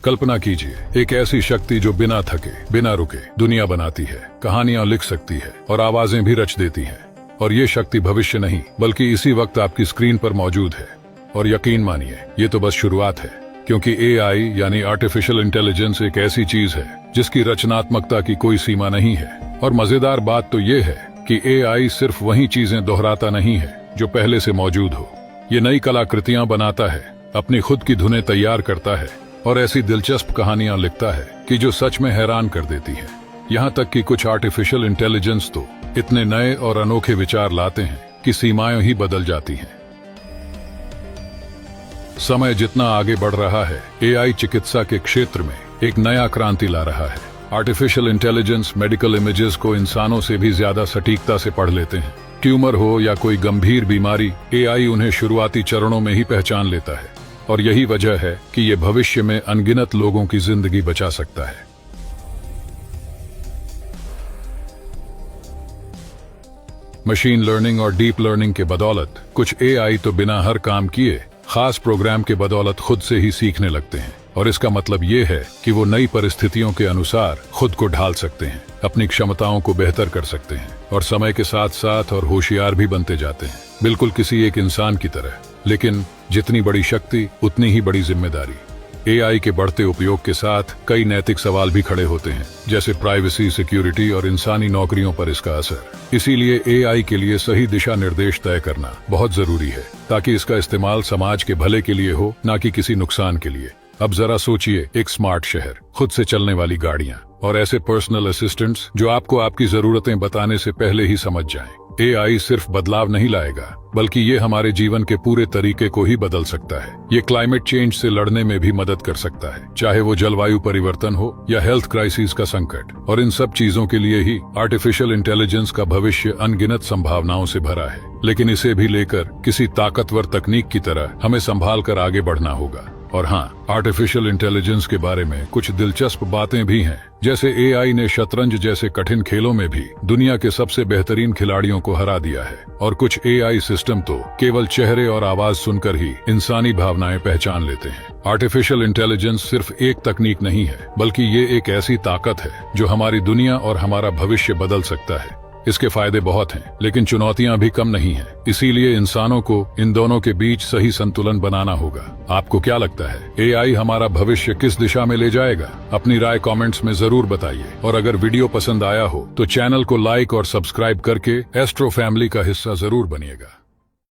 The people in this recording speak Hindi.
कल्पना कीजिए, एक ऐसी शक्ति जो बिना थके बिना रुके दुनिया बनाती है, कहानियां लिख सकती है और आवाजें भी रच देती है। और ये शक्ति भविष्य नहीं बल्कि इसी वक्त आपकी स्क्रीन पर मौजूद है। और यकीन मानिए, ये तो बस शुरुआत है, क्योंकि AI यानी आर्टिफिशियल इंटेलिजेंस एक ऐसी चीज है जिसकी रचनात्मकता की कोई सीमा नहीं है। और मजेदार बात तो ये है कि AI सिर्फ वही चीजें दोहराता नहीं है जो पहले से मौजूद हो। ये नई कलाकृतियां बनाता है, अपनी खुद की धुनें तैयार करता है और ऐसी दिलचस्प कहानियां लिखता है कि जो सच में हैरान कर देती है। यहाँ तक कि कुछ आर्टिफिशियल इंटेलिजेंस तो इतने नए और अनोखे विचार लाते हैं कि सीमाएं ही बदल जाती हैं। समय जितना आगे बढ़ रहा है, AI चिकित्सा के क्षेत्र में एक नया क्रांति ला रहा है। आर्टिफिशियल इंटेलिजेंस मेडिकल इमेजेस को इंसानों से भी ज्यादा सटीकता से पढ़ लेते हैं। ट्यूमर हो या कोई गंभीर बीमारी, AI उन्हें शुरुआती चरणों में ही पहचान लेता है। और यही वजह है कि ये भविष्य में अनगिनत लोगों की जिंदगी बचा सकता है। मशीन लर्निंग और डीप लर्निंग के बदौलत कुछ AI तो बिना हर काम किए खास प्रोग्राम के बदौलत खुद से ही सीखने लगते हैं। और इसका मतलब ये है कि वो नई परिस्थितियों के अनुसार खुद को ढाल सकते हैं, अपनी क्षमताओं को बेहतर कर सकते हैं और समय के साथ साथ और होशियार भी बनते जाते हैं, बिल्कुल किसी एक इंसान की तरह। लेकिन जितनी बड़ी शक्ति उतनी ही बड़ी जिम्मेदारी। AI के बढ़ते उपयोग के साथ कई नैतिक सवाल भी खड़े होते हैं, जैसे प्राइवेसी, सिक्योरिटी और इंसानी नौकरियों पर इसका असर। इसीलिए AI के लिए सही दिशा निर्देश तय करना बहुत जरूरी है, ताकि इसका इस्तेमाल समाज के भले के लिए हो, न कि किसी नुकसान के लिए। अब जरा सोचिए, एक स्मार्ट शहर, खुद से चलने वाली गाड़ियां और ऐसे पर्सनल असिस्टेंट्स जो आपको आपकी जरूरतें बताने से पहले ही समझ जाएं। AI सिर्फ बदलाव नहीं लाएगा, बल्कि ये हमारे जीवन के पूरे तरीके को ही बदल सकता है। ये क्लाइमेट चेंज से लड़ने में भी मदद कर सकता है, चाहे वो जलवायु परिवर्तन हो या हेल्थ क्राइसिस का संकट। और इन सब चीजों के लिए ही आर्टिफिशियल इंटेलिजेंस का भविष्य अनगिनत संभावनाओं से भरा है। लेकिन इसे भी लेकर किसी ताकतवर तकनीक की तरह हमें संभाल कर आगे बढ़ना होगा। और हाँ, आर्टिफिशियल इंटेलिजेंस के बारे में कुछ दिलचस्प बातें भी हैं, जैसे AI ने शतरंज जैसे कठिन खेलों में भी दुनिया के सबसे बेहतरीन खिलाड़ियों को हरा दिया है। और कुछ AI सिस्टम तो केवल चेहरे और आवाज सुनकर ही इंसानी भावनाएं पहचान लेते हैं। आर्टिफिशियल इंटेलिजेंस सिर्फ एक तकनीक नहीं है, बल्कि ये एक ऐसी ताकत है जो हमारी दुनिया और हमारा भविष्य बदल सकता है। इसके फायदे बहुत हैं, लेकिन चुनौतियां भी कम नहीं हैं। इसीलिए इंसानों को इन दोनों के बीच सही संतुलन बनाना होगा। आपको क्या लगता है, AI हमारा भविष्य किस दिशा में ले जाएगा? अपनी राय कमेंट्स में जरूर बताइए। और अगर वीडियो पसंद आया हो तो चैनल को लाइक और सब्सक्राइब करके एस्ट्रो फैमिली का हिस्सा जरूर बनिएगा।